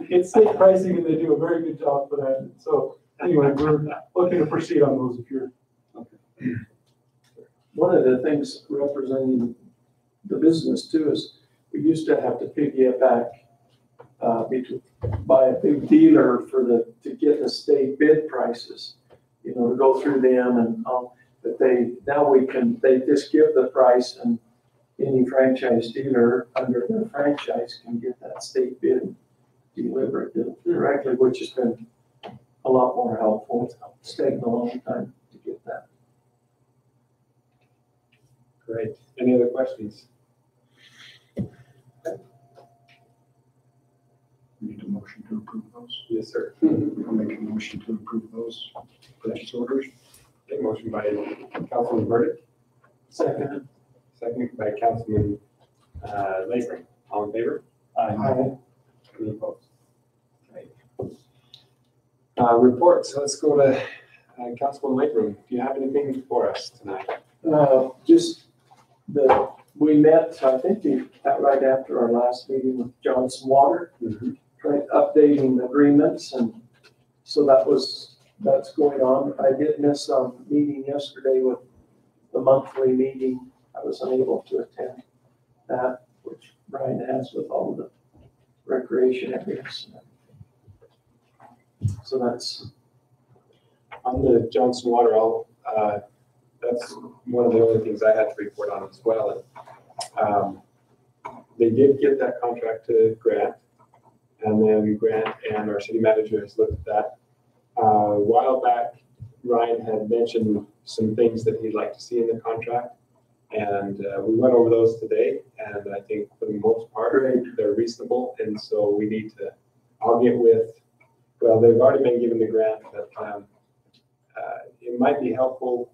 It's state pricing, and they do a very good job for that. So anyway, we're looking to proceed on those if you're. Okay. One of the things representing the business too is we used to have to piggyback by a big dealer to get the state bid prices, to go through them and but they just give the price, and any franchise dealer under their franchise can get that state bid delivered directly, which has been a lot more helpful. It's taken a long time to get that. Great. Any other questions? Need a motion to approve those? Yes, sir. I'll make a motion to approve those purchase orders. Okay, motion by Councilman Burdick, Second. second by Councilman Latham. All in favor? Aye. Any opposed? Okay. Reports. Let's go to Councilman Latham. Do you have anything for us tonight? We met, I think, right after our last meeting with Johnson Water, Mm-hmm. right, updating agreements, and so that was that's going on. I did miss a meeting yesterday with the monthly meeting. I was unable to attend that, which Brian has with all the recreation areas. So that's, On the Johnson Water, that's one of the only things I had to report on as well. And, they did get that contract to Grant, and then Grant and our city manager has looked at that. A while back, Ryan had mentioned some things that he'd like to see in the contract, and we went over those today, and I think for the most part, they're reasonable, and so we need to, I'll get with, well, they've already been given the grant, but it might be helpful.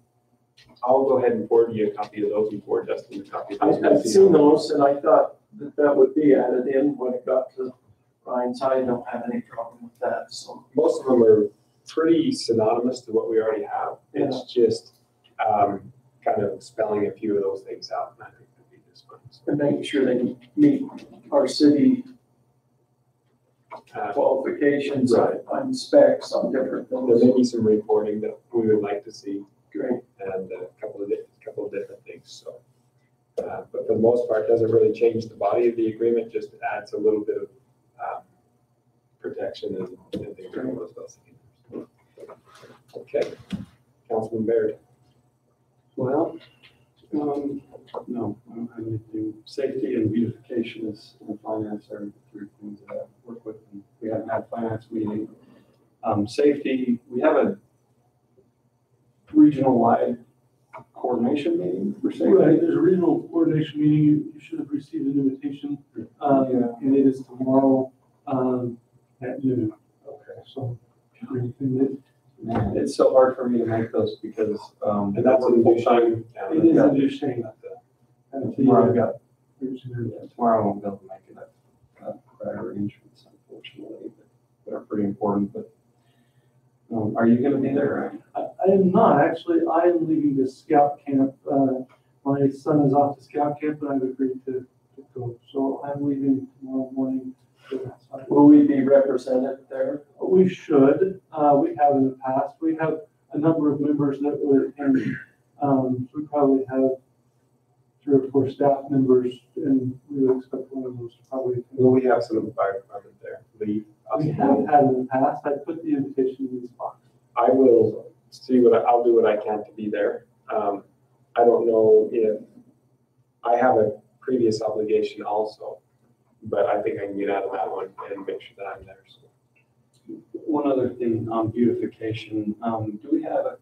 I'll go ahead and forward you a copy of those before Justin a copy of those. I've seen those, and I thought that that would be added in when it got to Ryan's. I don't have any problem with that, so. Most of them are pretty synonymous to what we already have. It's just kind of spelling a few of those things out, and I think that'd be just fun. And making sure they meet our city qualifications on specs on different There things. may be some reporting that we would like to see, Great. and a couple of different things, so. But for the most part, it doesn't really change the body of the agreement, just adds a little bit of protection and things along those lines. Okay, Councilman Baird. Well, no, I don't have anything. Safety and beautification is, and finance are the three things that I work with. And we haven't had finance meeting. Safety, we have a regional-wide coordination meeting for safety. Right, there's a regional coordination meeting. You should have received an invitation. And it is tomorrow at noon. Okay. So anything that Man, it's so hard for me to make those because, And that's in full-time. it is a new shame. and tomorrow I've got, tomorrow I won't be able to make it. I've got prior arrangements, unfortunately, that are pretty important, but, are you gonna be there? I am not, actually. I am leaving the scout camp. My son is off to scout camp and I've agreed to go. So I'm leaving tomorrow morning. Will we be represented there? We should. We have in the past. We have a number of members that would attend. We probably have 3 or 4 staff members, and we would expect one of those to probably attend. Will we have some of the fire department there? Lee? We have had in the past. I put the invitation in this box. I will see I'll do what I can to be there. I don't know if, I have a previous obligation also, but I think I can get out of that one and make sure that I'm there. So. One other thing on beautification, do we have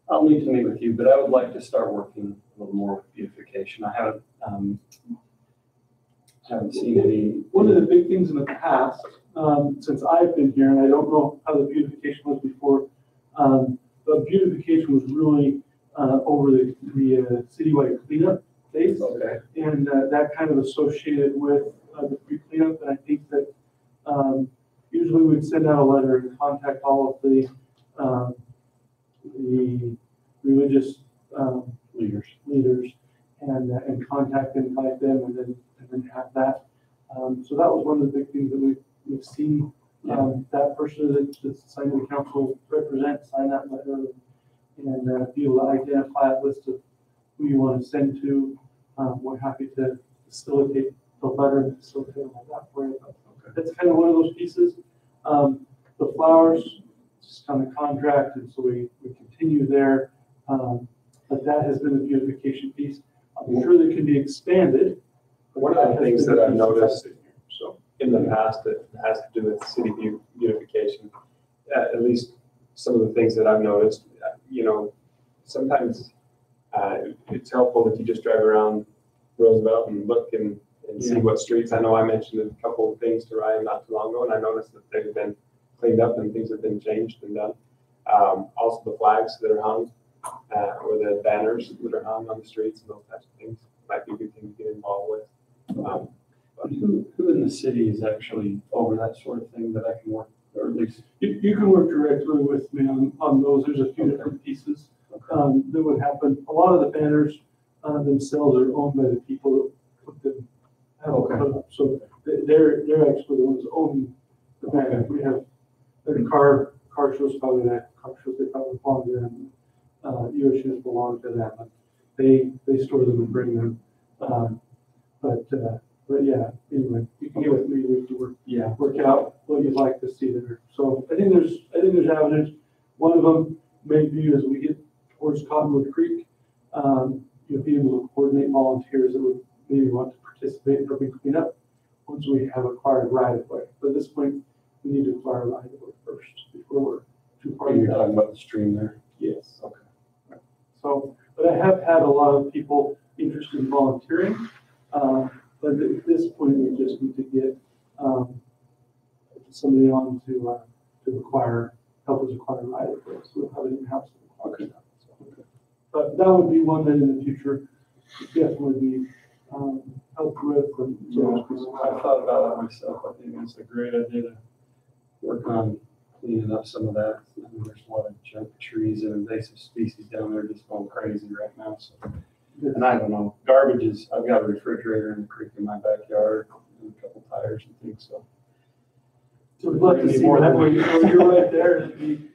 I'll need to meet with you, but I would like to start working a little more with beautification. I haven't seen any. One of the big things in the past, since I've been here, and I don't know how the beautification was before, but beautification was really over the citywide cleanup days. Okay. And that kind of associated with the free cleanup. And I think that usually we'd send out a letter and contact all of the religious leaders and contact and invite them and then have that. So that was one of the big things that we've seen. That person that's assigned to the council represent, sign that letter and be able to identify a list of who you want to send to. We're happy to facilitate the letter and facilitate all that for you. That's kind of one of those pieces. The flowers, just on the contract, and so we continue there. But that has been a beautification piece. I'm sure that can be expanded. One of the things that I've noticed in the past that has to do with city beautification, at least some of the things that I've noticed, sometimes it's helpful if you just drive around Roosevelt and look and see what streets. I know I mentioned a couple of things to Ryan not too long ago, and I noticed that they've been cleaned up and things have been changed and done. Also the flags that are hung, or the banners that are hung on the streets and those types of things might be a good thing to get involved with. Who in the city is actually over that sort of thing that I can work, or at least? You can work directly with me on those. There's a few different pieces that would happen. A lot of the banners themselves are owned by the people that put them up. So they're actually the ones owning the banner. We have a car car shows probably car shows, they probably belong to them. USUs belong to them. They store them and bring them. But yeah, anyway, you can get with me, we can work out what you'd like to see there. So I think there's avenues. One of them may be as we get towards Cottonwood Creek, you'll be able to coordinate volunteers that would maybe want to participate in helping clean up once we have acquired right of way. But at this point, we need to acquire right of way first before we're too far. You're talking about the stream there? Yes. Okay. So, but I have had a lot of people interested in volunteering. But at this point, we just need to get somebody on to help us acquire right of way. So we'll have it in-house. Okay. But that would be one that in the future would definitely be helped with. I thought about that myself. I think it's a great idea to work on cleaning up some of that. I mean, there's a lot of junk trees and invasive species down there just going crazy right now. So, and I don't know, garbage is, I've got a refrigerator in the creek in my backyard and a couple tires and things, so. So we'd love to see that way. You're right there. It'd be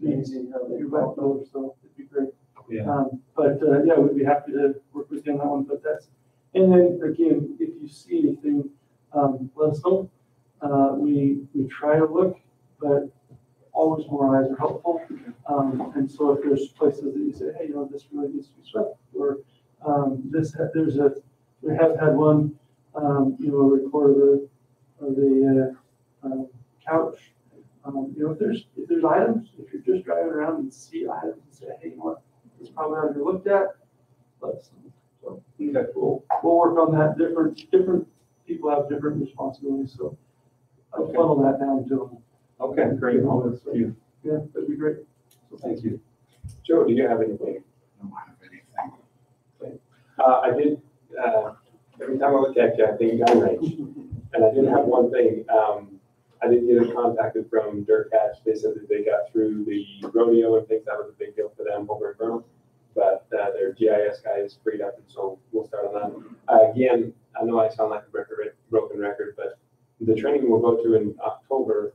Amazing how they you're back over, so it'd be great. Yeah. Yeah, we'd be happy to work with you on that one, but and then again, if you see anything, let us know. We try to look, but always more eyes are helpful. And so if there's places that you say, hey, this really needs to be swept, or we have had one, report of the couch. If there's items, if you're just driving around and see items and say, hey, it's probably not even looked at, let us know. So we'll work on that. Different people have different responsibilities, so I'll funnel that down to them. Okay, great. Thank you. Yeah, that'd be great. So thank you. Joe, do you have anything? I don't have anything. I did, every time I look at you, I think gun range. And I did have one thing. I did get contacted from Dirt Catch. They said that they got through the rodeo and things. That was a big deal for them over in Vernal. But their GIS guy is freed up, and so we'll start on that. Again, I know I sound like a broken record, but the training we'll go to in October,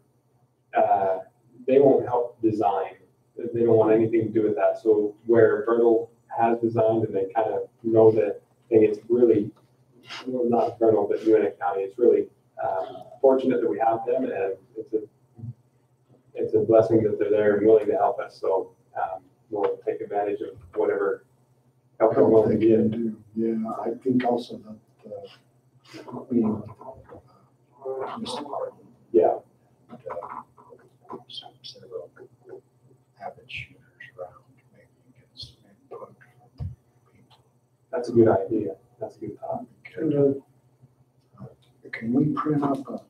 they won't help design. They don't want anything to do with that. So where Vernal has designed and they kind of know the thing, it's really, well, not Vernal, but UNA County, it's really fortunate that we have them, and it's a blessing that they're there and willing to help us. So we'll take advantage of whatever help they're willing to give. Do. Yeah, I think also that being police department. Yeah. Several avid shooters around, maybe get some input from people. That's a good idea. That's a good thought. Can we print up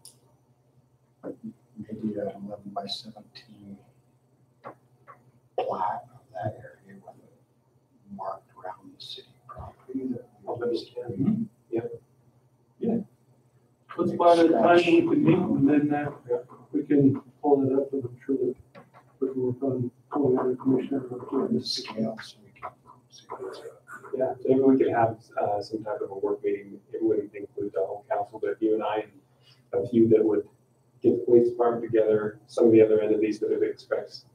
maybe an 11 by 17 plat of that area with it marked around the city property that we understand? Yeah. Let's find a time we can meet, and then we can pull it up, and I'm sure that we can work on pulling out information about The this. scale so we can see what's up. Yeah, maybe we could have some type of a work meeting. It wouldn't include the whole council, but you and I and a few that would get the police department together, some of the other entities that have expressed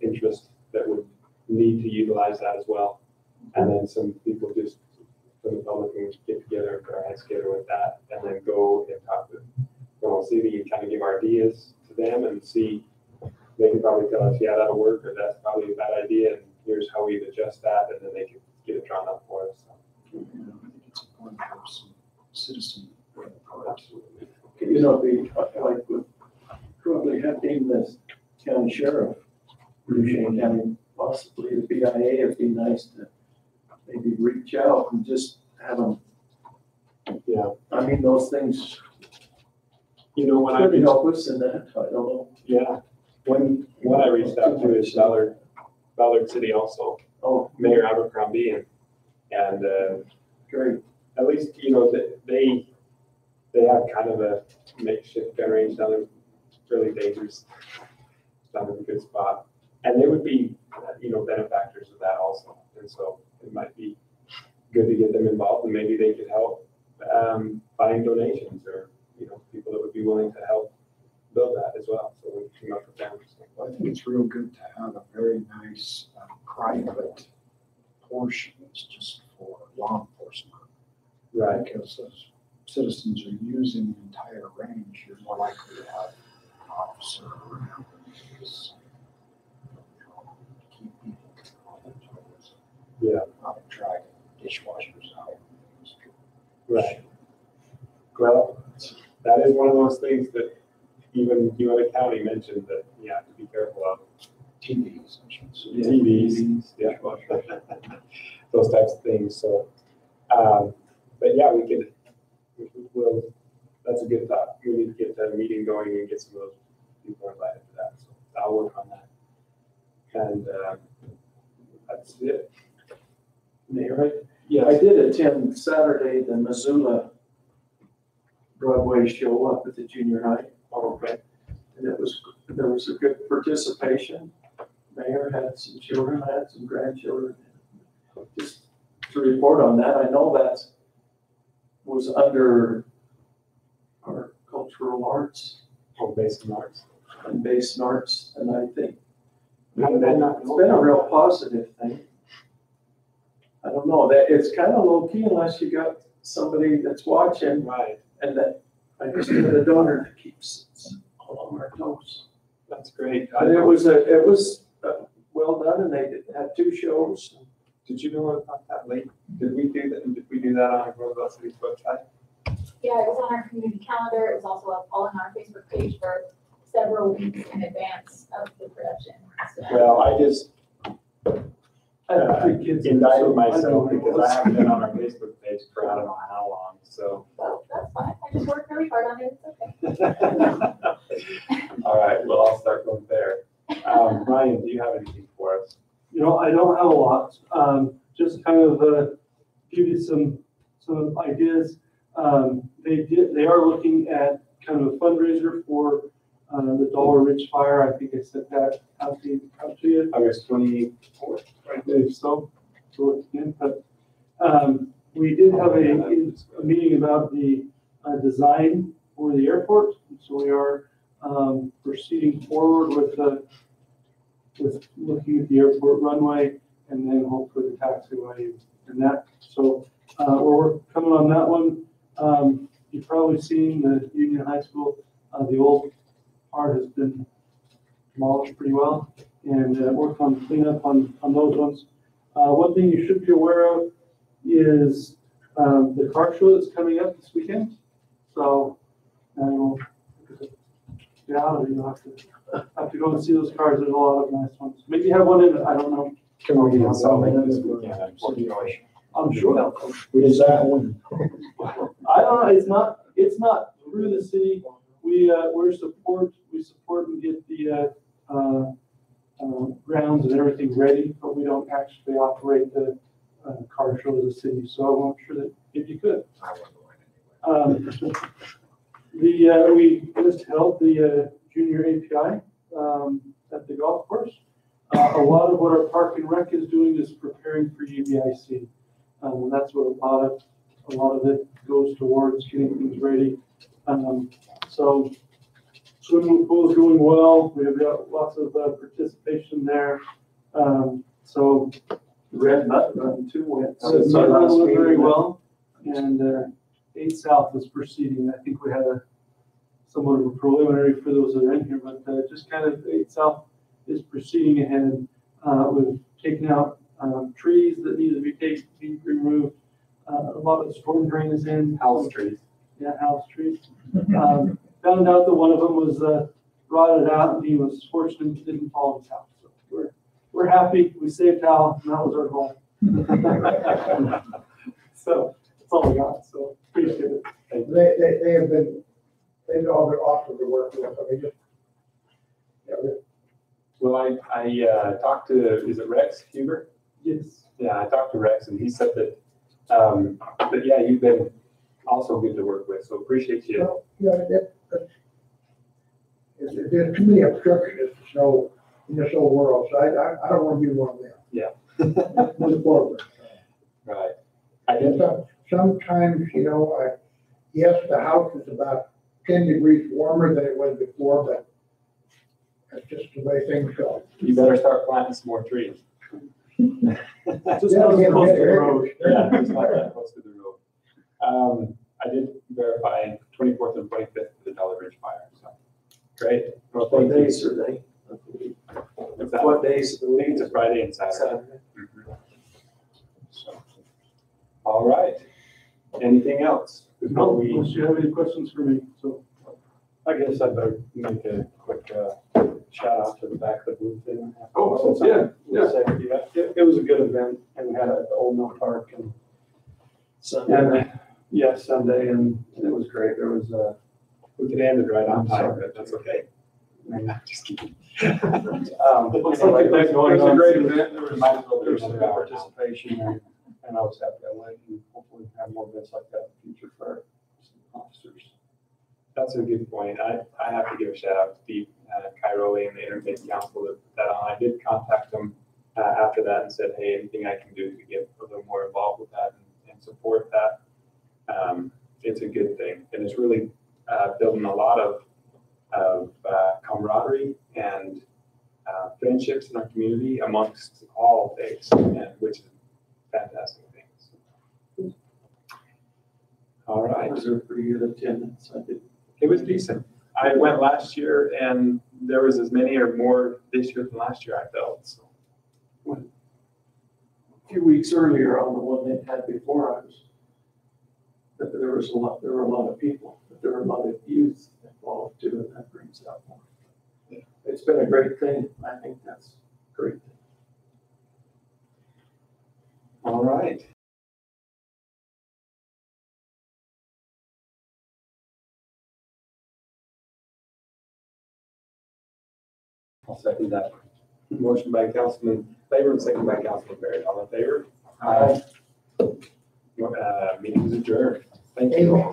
interest that would need to utilize that as well. And then some people just from the public can get together and put our heads together with that, and then go and talk to Vernal City and kind of give our ideas to them and see. They can probably tell us, yeah, that'll work, or that's probably a bad idea, and here's how we'd adjust that, and then they can get it drawn up for us. I think it's important to have some citizen input. Absolutely. Like would probably have named this county sheriff, Shane County, possibly the BIA. It'd be nice to maybe reach out and just have them. Yeah. I mean, those things When I could help us in that. I don't know. Yeah, when I reached out to is Ballard City also, Oh, Mayor Abercrombie, and great. at least, they have kind of a makeshift gun range down there, really dangerous, down in a good spot. And they would be, benefactors of that also. And so it might be good to get them involved, and maybe they could help find donations or, people that would be willing to help build that as well. So we can come up with them. I think it's real good to have a very nice private portion that's just for law enforcement. Right. Because those citizens are using the entire range, you're more likely to have an officer around who's, keep people controlled. Yeah. Not dragging dishwashers out. Right. Well, that is one of those things that even you and the county mentioned that you have to be careful of. TVs, I should say. TVs, yeah. Those types of things, so, but yeah, we'll, that's a good thought. We need to get that meeting going and get some of those people invited to that, so I'll work on that. And, that's it. Mayor, Yes. I did attend Saturday, the Missoula Broadway show up at the junior high. Okay. And there was a good participation. Mayor had some children, I had some grandchildren. Just to report on that, I know that was under our cultural arts Home based in arts. and Basin Arts, and I think How did I not know it's been a that? real positive thing. I don't know, that it's kind of low key unless you got somebody that's watching, Right, and that I just had a daughter that keeps us all on our toes. that's great. And it was well done, and they had 2 shows. Did you know about that late? Did we do that on Roosevelt City's website? Yeah, it was on our community calendar. It was also up all on our Facebook page for several weeks in advance of the production. So, Well, I just I have 3 kids. indicted myself because I haven't been on our Facebook page for I don't know how long, so. well, that's fine. I just worked really hard on it. It's okay. All right, well, I'll start going there. Ryan, do you have anything for us? You know, I don't have a lot, just kind of, give you some ideas. They are looking at kind of a fundraiser for, the Dollar Ridge Fire. I think I sent that out to you. August 24th. I believe so. So again, but, we did have a meeting about the, design for the airport. So we are, proceeding forward with looking at the airport runway and then hopefully the taxiway and that. So, we're coming on that one. You've probably seen the Union High School, the old part has been demolished pretty well, and work on cleanup on those ones. One thing you should be aware of is the car show that's coming up this weekend. So, yeah, you'll have to go and see those cars. There's a lot of nice ones. Maybe have one in it. I don't know. Can we even sell it this weekend? I'm sure. Is that one? I don't know. It's not through the city. We support and get the grounds and everything ready, but we don't actually operate the car show as a city. So I'm sure that if you could. We just held the junior API at the golf course. A lot of what our park and rec is doing is preparing for UBIC. And that's what a lot of it goes towards, getting things ready. So swimming pool is going well. We've got lots of participation there. So Red Nut Run too went. so it's went very well. And 8 South is proceeding. I think we had somewhat of a preliminary for those that are in here, but just kind of 8 South is proceeding ahead. We've taken out trees that need to be removed. A lot of the storm drain is in. House trees. Yeah, house trees. Found out that one of them was rotted out, and he was fortunate he didn't fall in his house. So we're happy. We saved Hal, and that was our goal. So that's all we got. So appreciate it. They have been, they've all been offered to work with. I mean, Well, I talked to, is it Rex Huber? Yes. Yeah, I talked to Rex and he said that, but yeah, you've been also good to work with, so appreciate you. well, there's too many obstructions in this whole world, so I don't want to be one of them. Yeah. Move forward. Right. I And did, sometimes, yes, the house is about 10 degrees warmer than it was before, but That's just the way things go. You better start planting some more trees. Just Yeah, not yeah, close to the yeah. road. Yeah, it's not that close to the road. I did verify 24th and 25th for the Dollar Ridge fire, so, great. Well, What thank you. days are they? What's that? What days of the I think week? it's a Friday and Saturday. Saturday. Mhm. So, all right. Anything else? Before No, we, unless you have any questions for me, so. I guess I better make a quick shout out to the back of the booth. Oh, yeah, yeah. It was a good event and we had it at the Old Mill Park and Sunday. yeah, Sunday, and it was great. There was we could end it right on time, but that's okay. I'm not just kidding. Looks like anyway, you've been it going was a on great since- event. There was Might as well there do was some good another hour now. participation and I was happy I went and hopefully have more events like that in the future for our officers. That's a good point. I have to give a shout out to Steve Cairoli and the Interfaith Council that put that on. I did contact them after that and said, hey, anything I can do to get a little more involved with that and support that. It's a good thing. And it's really building a lot of camaraderie and friendships in our community amongst all faiths, which is a fantastic thing. All right. Was there pretty good attendance? I did. It was decent. I went last year and there was as many or more this year than last year, I felt, so. A few weeks earlier on the one they had before, that there were a lot of people, but there were a lot of youth involved too, and that brings out more. It's been a great thing. I think that's a great thing. All right. I'll second that. Motion by Councilman Favor and second by Councilman Barrett. All in favor? Aye. Meeting is adjourned. Thank you. Amen.